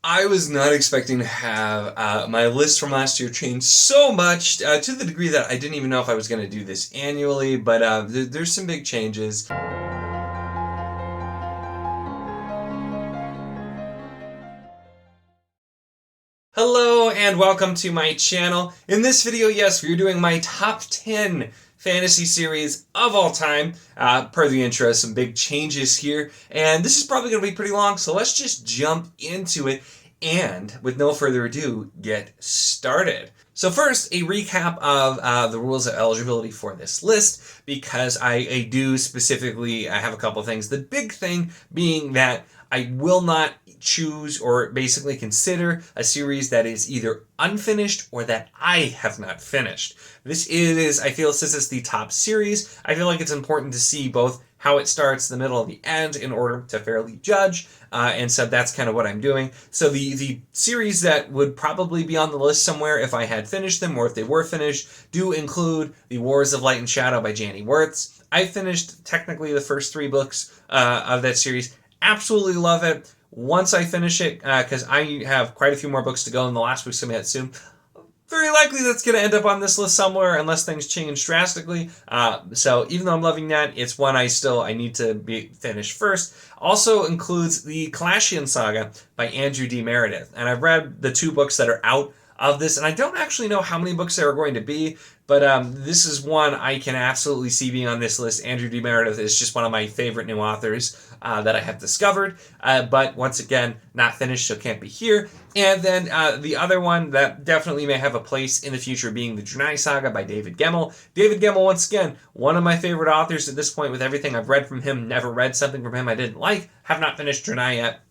I was not expecting to have my list from last year change so much, to the degree that I didn't even know if I was going to do this annually, but there's some big changes. Hello and welcome to my channel. In this video, yes, we're doing my top 10 fantasy series of all time. Per the intro, some big changes here, and this is probably going to be pretty long, so let's just jump into it and, with no further ado, get started. So first, a recap of the rules of eligibility for this list, because I do specifically, I have a couple of things. The big thing being that I will not choose or basically consider a series that is either unfinished or that I have not finished. This is, I feel, since it's the top series, I feel like it's important to see both how it starts, the middle, and the end in order to fairly judge. And so that's kind of what I'm doing. So the series that would probably be on the list somewhere if I had finished them or if they were finished do include The Wars of Light and Shadow by Janny Wurts. I finished technically the first 3 books of that series. Absolutely love it. Once I finish it, because I have quite a few more books to go and the last book's coming out soon, very likely that's going to end up on this list somewhere unless things change drastically. So even though I'm loving that, it's one I need to be finished first. Also includes the Clashian Saga by Andrew D. Meredith. And I've read the 2 books that are out of this, and I don't actually know how many books there are going to be, but this is one I can absolutely see being on this list. Andrew D. Meredith is just one of my favorite new authors that I have discovered, but once again, not finished, so can't be here. And then the other one that definitely may have a place in the future being the Drenai Saga by David Gemmell. David Gemmell, once again, one of my favorite authors at this point with everything I've read from him. Never read something from him I didn't like. Have not finished Drenai yet.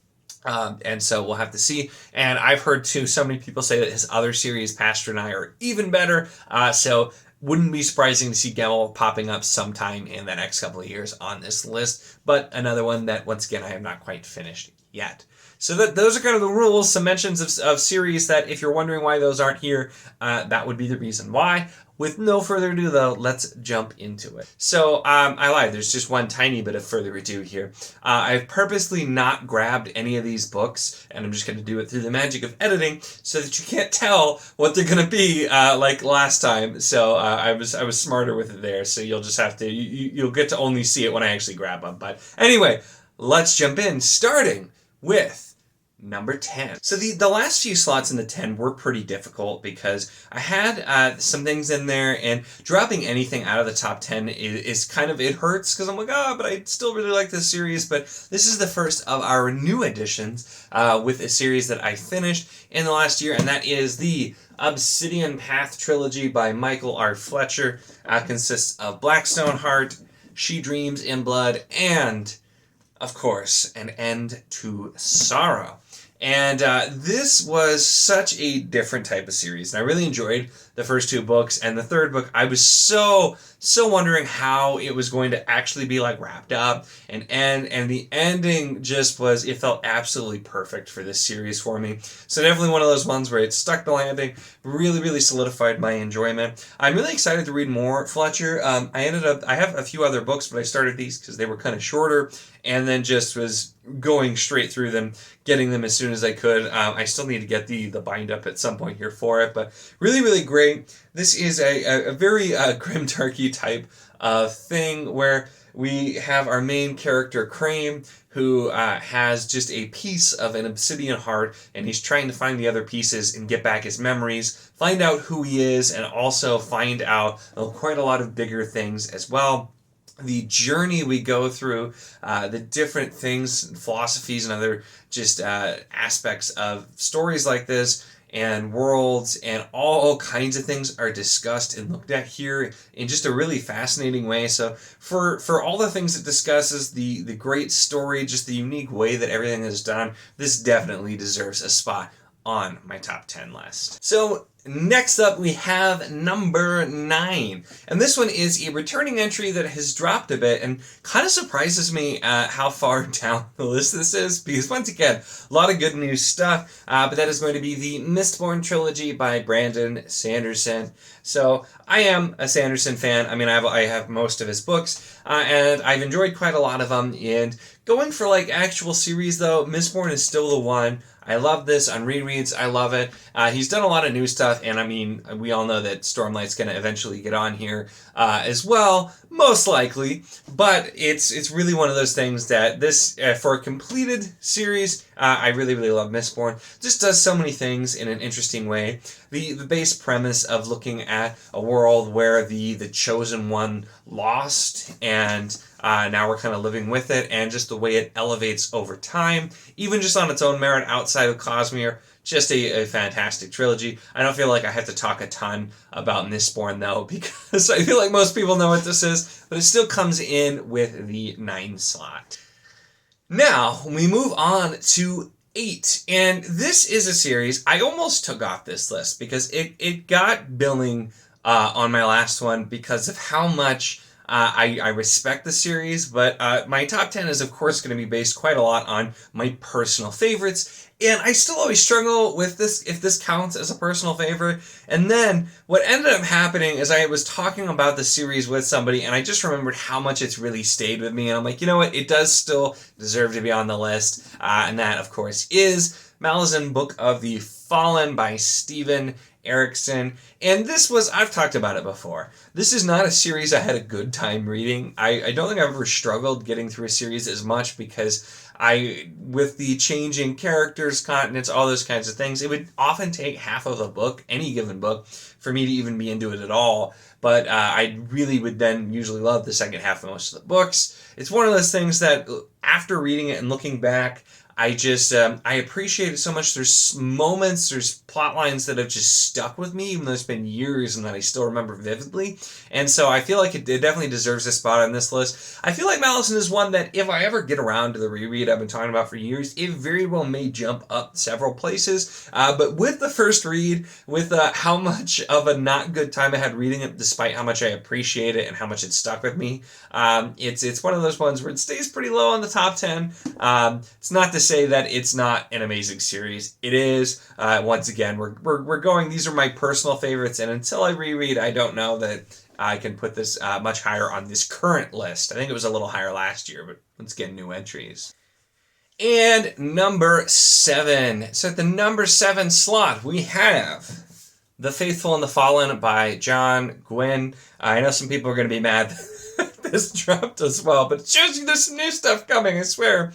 And so we'll have to see. And I've heard too, so many people say that his other series, past Drenai, are even better. So wouldn't be surprising to see Gemmell popping up sometime in the next couple of years on this list. But another one that, once again, I have not quite finished yet. So those are kind of the rules, some mentions of series that, if you're wondering why those aren't here, that would be the reason why. With no further ado, though, let's jump into it. So, I lied. There's just one tiny bit of further ado here. I've purposely not grabbed any of these books, and I'm just going to do it through the magic of editing so that you can't tell what they're going to be like last time. So, I was smarter with it there, so you'll just have to, you'll get to only see it when I actually grab them. But anyway, let's jump in, starting with number 10. So the last few slots in the 10 were pretty difficult because I had some things in there, and dropping anything out of the top 10 is kind of, it hurts because I'm like, but I still really like this series. But this is the first of our new additions with a series that I finished in the last year, and that is the Obsidian Path trilogy by Michael R. Fletcher. Consists of Blackstone Heart, She Dreams in Blood, and, of course, An End to Sorrow. And this was such a different type of series, and I really enjoyed the first 2 books. And the third book, I was so wondering how it was going to actually be like wrapped up and end, and the ending just was, it felt absolutely perfect for this series for me. So definitely one of those ones where it stuck the landing, really solidified my enjoyment. I'm really excited to read more Fletcher. I have a few other books, but I started these because they were kind of shorter, and then just was going straight through them, getting them as soon as I could. I still need to get the bind up at some point here for it, but really great. This is a very grimdarky type of thing where we have our main character, Crane, who has just a piece of an obsidian heart, and he's trying to find the other pieces and get back his memories, find out who he is, and also find out quite a lot of bigger things as well. The journey we go through, the different things, philosophies, and other just aspects of stories like this, and worlds, and all kinds of things are discussed and looked at here in just a really fascinating way. So for all the things it discusses, the great story, just the unique way that everything is done, this definitely deserves a spot on my top 10 list. So next up, we have number 9. And this one is a returning entry that has dropped a bit and kind of surprises me how far down the list this is, because once again, a lot of good new stuff, but that is going to be the Mistborn trilogy by Brandon Sanderson. So I am a Sanderson fan. I mean, I have most of his books, and I've enjoyed quite a lot of them. And going for like actual series though, Mistborn is still the one I love this. On rereads, I love it. He's done a lot of new stuff, and I mean, we all know that Stormlight's going to eventually get on here as well, most likely. But it's really one of those things that this, for a completed series, I really, really love Mistborn. Just does so many things in an interesting way. The base premise of looking at a world where the chosen one lost, and now we're kind of living with it, and just the way it elevates over time, even just on its own merit outside of Cosmere, just a fantastic trilogy. I don't feel like I have to talk a ton about Mistborn, though, because I feel like most people know what this is, but it still comes in with the 9 slot. Now, we move on to 8, and this is a series I almost took off this list because it got billing on my last one because of how much I respect the series, but my top 10 is of course going to be based quite a lot on my personal favorites, and I still always struggle with this, if this counts as a personal favorite. And then what ended up happening is I was talking about the series with somebody, and I just remembered how much it's really stayed with me, and I'm like, you know what, it does still deserve to be on the list, and that of course is Malazan Book of the Fallen by Steven Erikson. And this was, I've talked about it before, this is not a series I had a good time reading. I don't think I've ever struggled getting through a series as much because with the changing characters, continents, all those kinds of things, it would often take half of a book, any given book, for me to even be into it at all. But I really would then usually love the second half of most of the books. It's one of those things that after reading it and looking back, I just, I appreciate it so much. There's moments, there's plot lines that have just stuck with me, even though it's been years and that I still remember vividly. And so I feel like it definitely deserves a spot on this list. I feel like Malazan is one that if I ever get around to the reread I've been talking about for years, it very well may jump up several places. But with the first read, with how much of a not good time I had reading it, despite how much I appreciate it and how much it stuck with me, it's one of those ones where it stays pretty low on the top 10. It's not to say that it's not an amazing series. It is. Once again, we're going, these are my personal favorites, and until I reread, I don't know that I can put this much higher on this current list. I think it was a little higher last year, but let's get new entries. And number 7. So at the number 7 slot, we have The Faithful and the Fallen by John Gwynne. I know some people are going to be mad that this dropped as well, but it shows you there's some new stuff coming, I swear.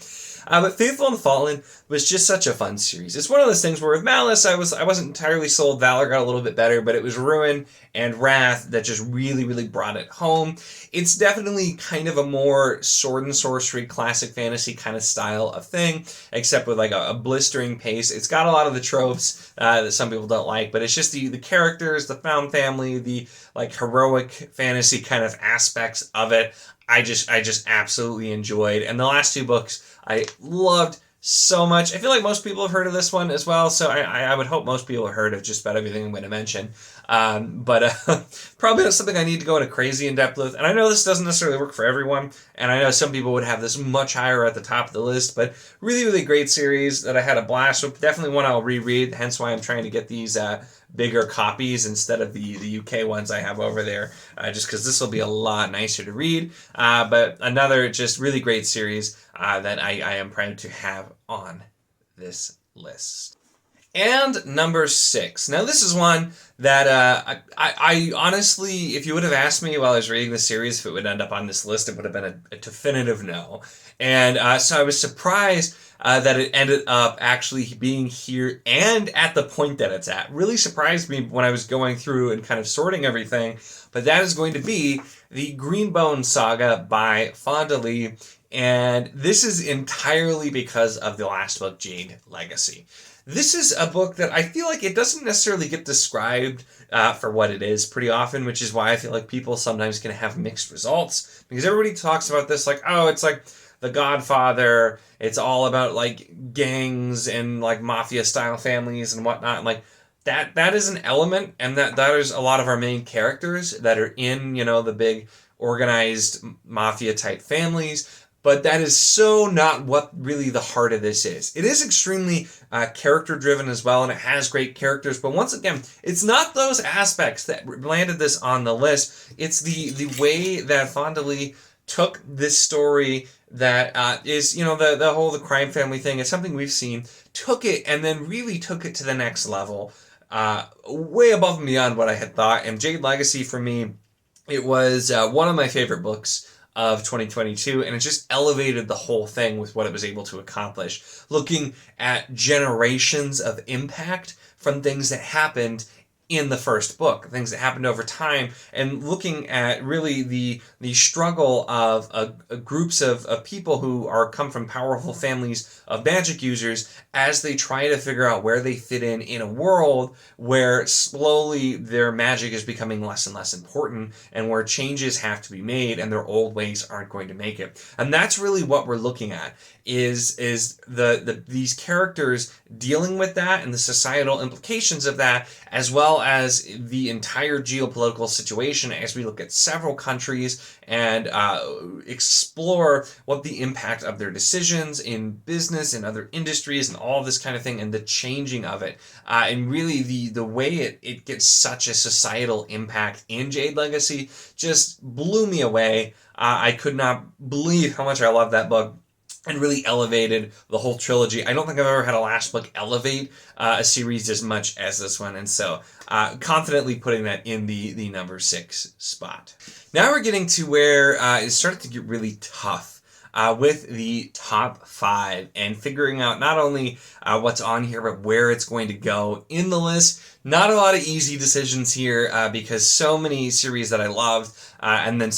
But Faithful and the Fallen was just such a fun series. It's one of those things where with Malice, I wasn't entirely sold. Valor got a little bit better, but it was Ruin and Wrath that just really, really brought it home. It's definitely kind of a more sword and sorcery, classic fantasy kind of style of thing, except with like a blistering pace. It's got a lot of the tropes that some people don't like, but it's just the characters, the found family, the like heroic fantasy kind of aspects of it. I just absolutely enjoyed. And the last 2 books I loved so much. I feel like most people have heard of this one as well, so I would hope most people have heard of just about everything I'm going to mention. But probably not something I need to go into crazy in-depth with. And I know this doesn't necessarily work for everyone, and I know some people would have this much higher at the top of the list, but really, really great series that I had a blast with. Definitely one I'll reread, hence why I'm trying to get these bigger copies instead of the UK ones I have over there, just because this will be a lot nicer to read. But another just really great series that I am proud to have on this list. And number 6. Now this is one that I honestly, if you would have asked me while I was reading the series if it would end up on this list, it would have been a definitive no. And so I was surprised that it ended up actually being here and at the point that it's at. Really surprised me when I was going through and kind of sorting everything. But that is going to be the Greenbone Saga by Fonda Lee. And this is entirely because of the last book, Jade Legacy. This is a book that I feel like it doesn't necessarily get described for what it is pretty often, which is why I feel like people sometimes can have mixed results. Because everybody talks about this like, oh, it's like The Godfather. It's all about like gangs and like mafia-style families and whatnot. And, like that is an element, and that is a lot of our main characters that are in, you know, the big organized mafia-type families. But that is so not what really the heart of this is. It is extremely character-driven as well, and it has great characters. But once again, it's not those aspects that landed this on the list. It's the way that Fonda Lee took this story that is, you know, the crime family thing. It's something we've seen took it and then really took it to the next level, way above and beyond what I had thought. And Jade Legacy, for me, it was one of my favorite books of 2022, and it just elevated the whole thing with what it was able to accomplish. Looking at generations of impact from things that happened in the first book, things that happened over time, and looking at really the struggle of groups of people who come from powerful families of magic users as they try to figure out where they fit in a world where slowly their magic is becoming less and less important, and where changes have to be made and their old ways aren't going to make it. And that's really what we're looking at, is these characters dealing with that and the societal implications of that, as well as the entire geopolitical situation as we look at several countries and explore what the impact of their decisions in business and other industries and all this kind of thing, and the changing of it, and really the way it gets such a societal impact in Jade Legacy just blew me away. I could not believe how much I loved that book, and really elevated the whole trilogy. I don't think I've ever had a last book elevate a series as much as this one, and so confidently putting that in the number 6 spot. Now we're getting to where it started to get really tough with the top 5, and figuring out not only what's on here, but where it's going to go in the list. Not a lot of easy decisions here because so many series that I loved, and then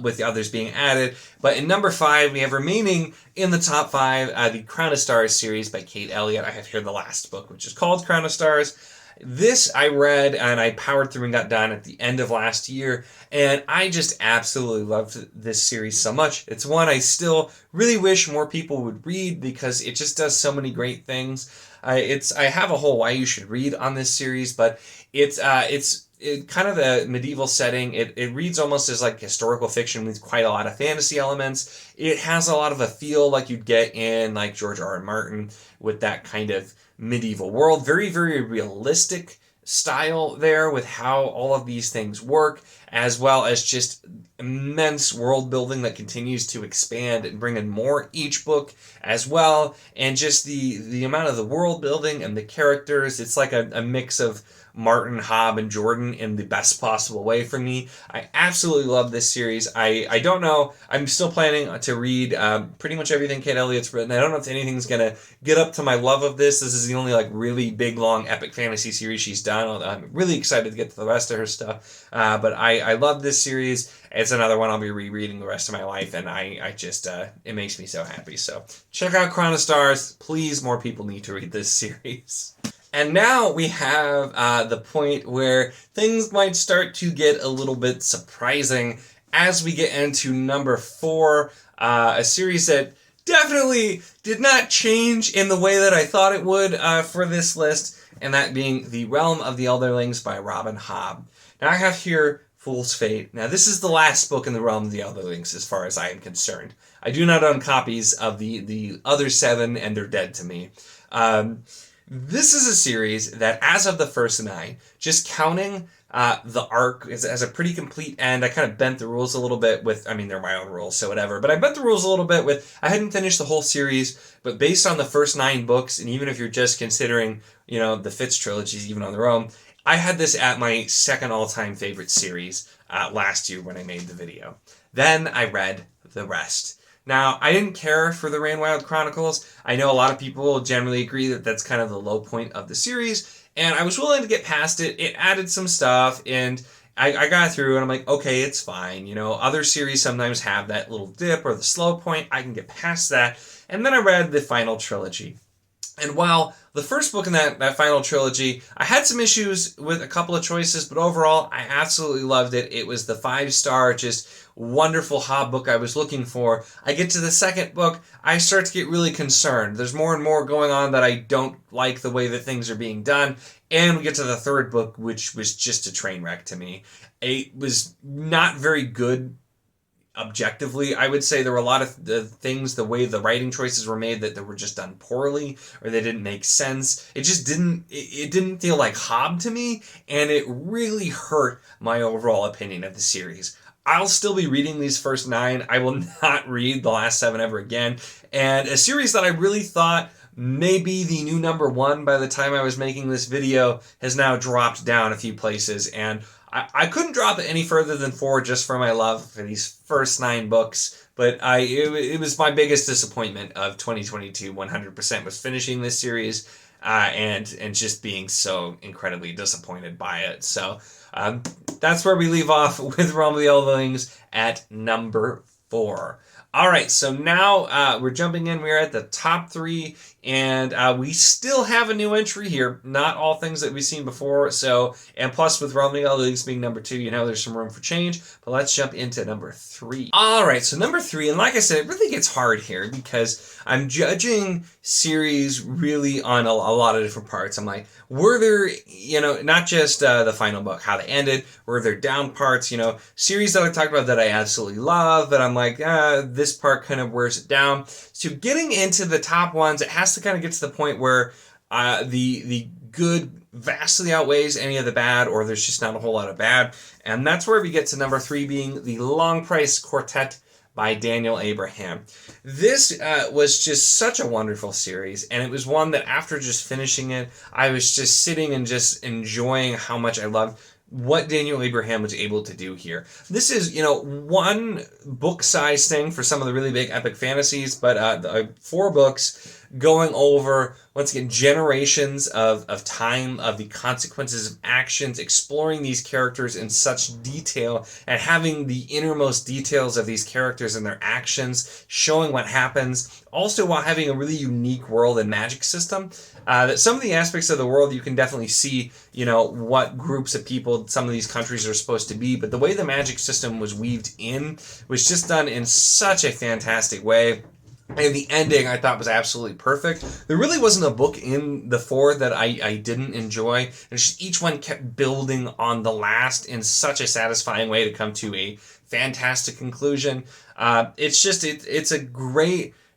with the others being added. But in number 5, we have remaining in the top 5, the Crown of Stars series by Kate Elliott. I have here the last book, which is called Crown of Stars. This I read and I powered through and got done at the end of last year, and I just absolutely loved this series so much. It's one I still really wish more people would read because it just does so many great things. I have a whole why you should read on this series, but it's kind of a medieval setting. It reads almost as like historical fiction with quite a lot of fantasy elements. It has a lot of a feel like you'd get in like George R.R. Martin with that kind of medieval world. Very, very realistic style there with how all of these things work, as well as just immense world building that continues to expand and bring in more each book as well. And just the amount of the world building and the characters, it's like a mix of Martin, Hobb, and Jordan in the best possible way for me. I absolutely love this series. I don't know. I'm still planning to read pretty much everything Kate Elliott's written. I don't know if anything's going to get up to my love of this. This is the only like really big, long, epic fantasy series she's done. I'm really excited to get to the rest of her stuff. But I love this series. It's another one I'll be rereading the rest of my life, and I just, it makes me so happy. So check out Crown of Stars. Please, more people need to read this series. And now we have the point where things might start to get a little bit surprising as we get into number 4, a series that definitely did not change in the way that I thought it would for this list, and that being The Realm of the Elderlings by Robin Hobb. Now I have here Fool's Fate. Now this is the last book in The Realm of the Elderlings as far as I am concerned. I do not own copies of the other 7, and they're dead to me. This is a series that, as of the first 9, just counting the arc as a pretty complete end. I kind of bent the rules a little bit with, I mean, they're my own rules, so whatever. But I bent the rules a little bit with, I hadn't finished the whole series, but based on the first 9 books, and even if you're just considering, you know, the Fitz trilogies even on their own, I had this at my second all-time favorite series last year when I made the video. Then I read the rest. Now, I didn't care for the Rain Wild Chronicles. I know a lot of people generally agree that that's kind of the low point of the series, and I was willing to get past it. It added some stuff, and I got through, and I'm like, okay, it's fine. You know, other series sometimes have that little dip or the slow point. I can get past that. And then I read the final trilogy. And while the first book in that final trilogy, I had some issues with a couple of choices, but overall, I absolutely loved it. It was the 5-star, just wonderful Hobb book I was looking for. I get to the second book, I start to get really concerned. There's more and more going on that I don't like the way that things are being done. And we get to the third book, which was just a train wreck to me. It was not very good objectively. I would say there were a lot of the things, the way the writing choices were made, that were just done poorly, or they didn't make sense. It just didn't feel like Hobb to me, and it really hurt my overall opinion of the series. I'll still be reading these first 9. I will not read the last 7 ever again. And a series that I really thought maybe the new number 1 by the time I was making this video has now dropped down a few places, and I couldn't drop it any further than 4 just for my love for these first 9 books, but it was my biggest disappointment of 2022, 100%, was finishing this series and just being so incredibly disappointed by it. So that's where we leave off with Realm of the Elderlings at number 4. All right, so now we're jumping in. We're at the top 3, and we still have a new entry here. Not all things that we've seen before. So, and plus with Realm of the Elderlings being number 2, you know, there's some room for change. But let's jump into number 3. All right, so number 3, and like I said, it really gets hard here because I'm judging series really on a lot of different parts. I'm like, were there, you know, not just the final book, how they ended, were there down parts, you know, series that I talked about that I absolutely love, but I'm like, this part kind of wears it down. So getting into the top ones, it has to kind of get to the point where the good vastly outweighs any of the bad, or there's just not a whole lot of bad. And that's where we get to number 3 being The Long Price Quartet by Daniel Abraham. This was just such a wonderful series, and it was one that after just finishing it, I was just sitting and just enjoying how much I loved what Daniel Abraham was able to do here. This is, you know, one book-size thing for some of the really big epic fantasies, but 4 books going over, once again, generations of time, of the consequences of actions, exploring these characters in such detail, and having the innermost details of these characters and their actions, showing what happens, also while having a really unique world and magic system. That some of the aspects of the world you can definitely see, you know, what groups of people some of these countries are supposed to be, but the way the magic system was weaved in was just done in such a fantastic way. And the ending I thought was absolutely perfect. There really wasn't a book in the 4 that I didn't enjoy. And just each one kept building on the last in such a satisfying way to come to a fantastic conclusion. It's a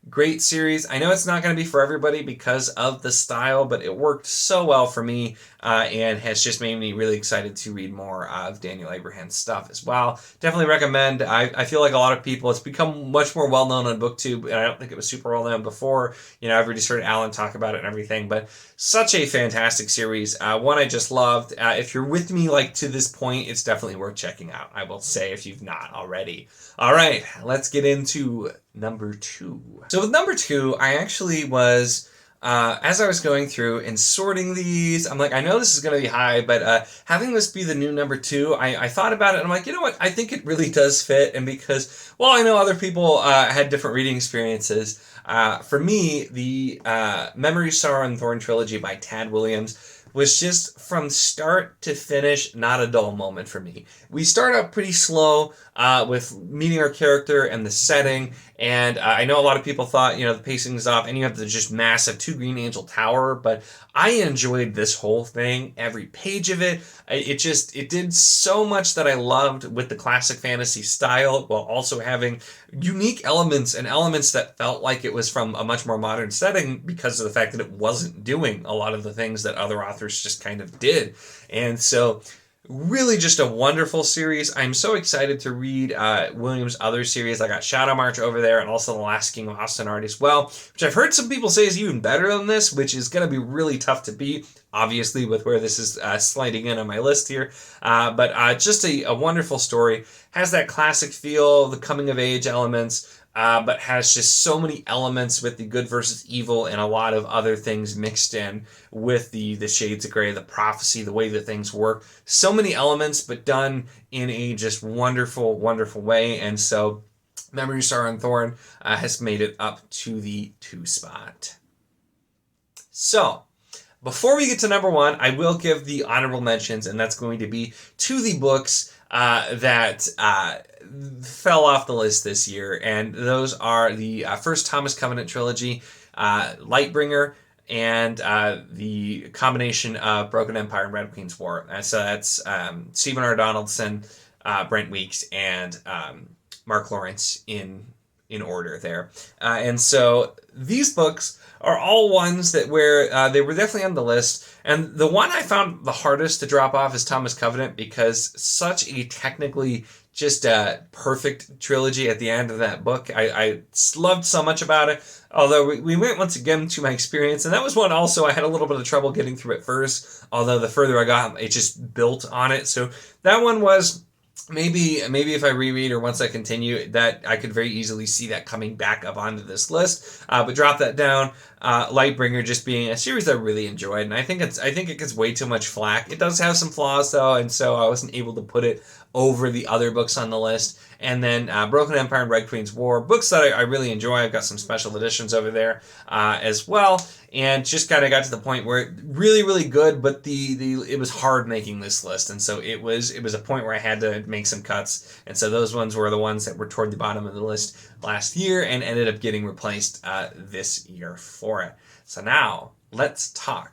great series. I know it's not going to be for everybody because of the style, but it worked so well for me and has just made me really excited to read more of Daniel Abraham's stuff as well. Definitely recommend. I feel like a lot of people, it's become much more well-known on BookTube, and I don't think it was super well-known before. You know, I've already heard Alan talk about it and everything, but such a fantastic series. One I just loved. If you're with me like to this point, it's definitely worth checking out, I will say, if you've not already. All right, let's get into number 2. So with number 2, I actually was, as I was going through and sorting these, I'm like, I know this is going to be high, but having this be the new number 2, I thought about it, and I'm like, you know what, I think it really does fit, and because, well, I know other people had different reading experiences, for me, the Memory, Sorrow, and Thorn trilogy by Tad Williams was just from start to finish not a dull moment for me. We start out pretty slow with meeting our character and the setting, and I know a lot of people thought, you know, the pacing is off and you have the just massive 2 Green Angel Tower, but I enjoyed this whole thing, every page of it. It did so much that I loved with the classic fantasy style while also having unique elements and elements that felt like it was from a much more modern setting because of the fact that it wasn't doing a lot of the things that other authors just kind of did. And so really just a wonderful series. I'm so excited to read Williams' other series. I got Shadow March over there and also The Last King of Ostenard as well, which I've heard some people say is even better than this, which is going to be really tough to beat, obviously, with where this is sliding in on my list here. But just a wonderful story. Has that classic feel, the coming-of-age elements, but has just so many elements with the good versus evil and a lot of other things mixed in with the shades of gray, the prophecy, the way that things work. So many elements, but done in a just wonderful, wonderful way. And so Memory, Sorrow, and Thorn has made it up to the 2 spot. So before we get to number 1, I will give the honorable mentions, and that's going to be to the books that fell off the list this year, and those are the first Thomas Covenant trilogy, Lightbringer, and the combination of Broken Empire and Red Queen's War. So that's Stephen R. Donaldson, Brent Weeks, and Mark Lawrence in order there. And so these books are all ones that where they were definitely on the list. And the one I found the hardest to drop off is Thomas Covenant because such a technically just a perfect trilogy at the end of that book. I loved so much about it. Although we went once again to my experience, and that was one also I had a little bit of trouble getting through at first. Although the further I got, it just built on it. So that one was maybe if I reread or once I continue, that I could very easily see that coming back up onto this list. But drop that down. Lightbringer just being a series I really enjoyed, and I think it gets way too much flack. It does have some flaws though, and so I wasn't able to put it over the other books on the list. And then Broken Empire and Red Queen's War, books that I really enjoy. I've got some special editions over there as well, and just kind of got to the point where really, really good, but it was hard making this list, and so it was a point where I had to make some cuts, and so those ones were the ones that were toward the bottom of the list last year and ended up getting replaced this year for it. So now let's talk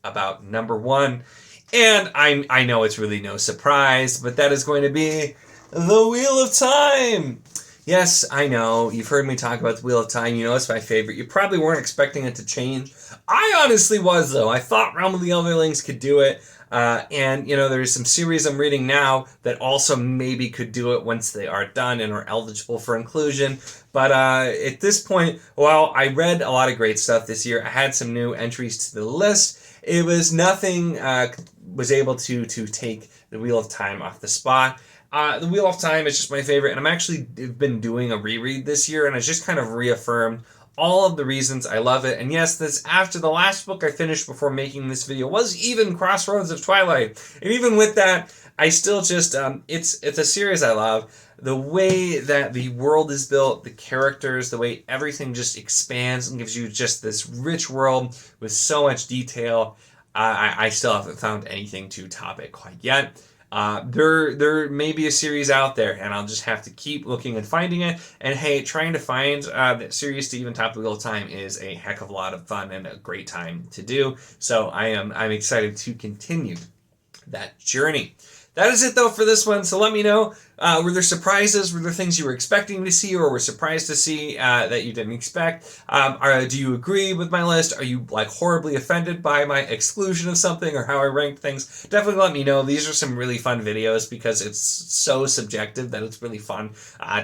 about number one, and I know it's really no surprise, but that is going to be The Wheel of Time. Yes, I know. You've heard me talk about The Wheel of Time. You know it's my favorite. You probably weren't expecting it to change. I honestly was, though. I thought Realm of the Elderlings could do it. And, you know, there's some series I'm reading now that also maybe could do it once they are done and are eligible for inclusion. But at this point, while I read a lot of great stuff this year, I had some new entries to the list. It was nothing was able to take The Wheel of Time off the spot. The Wheel of Time is just my favorite, and I'm actually been doing a reread this year, and it's just kind of reaffirmed all of the reasons I love it. And yes, this after the last book I finished before making this video was even Crossroads of Twilight, and even with that, I still just it's a series I love. The way that the world is built, the characters, the way everything just expands and gives you just this rich world with so much detail. I still haven't found anything to top it quite yet. There may be a series out there, and I'll just have to keep looking and finding it. And hey, trying to find that series to even top The Wheel of Time is a heck of a lot of fun and a great time to do. So I'm excited to continue that journey. That is it, though, for this one. So let me know, were there surprises? Were there things you were expecting to see or were surprised to see that you didn't expect? Do you agree with my list? Are you like horribly offended by my exclusion of something or how I ranked things? Definitely let me know. These are some really fun videos because it's so subjective that it's really fun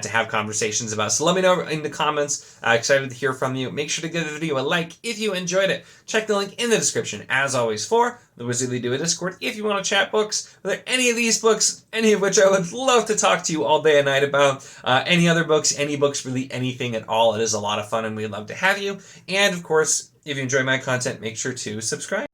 to have conversations about. So let me know in the comments. Excited to hear from you. Make sure to give the video a like if you enjoyed it. Check the link in the description, as always, for the Wizardly Do a Discord if you want to chat books. Are there any of these books, any of which I would love to talk to you all day and night about? Any other books, any books, really anything at all. It is a lot of fun and we'd love to have you. And of course, if you enjoy my content, make sure to subscribe.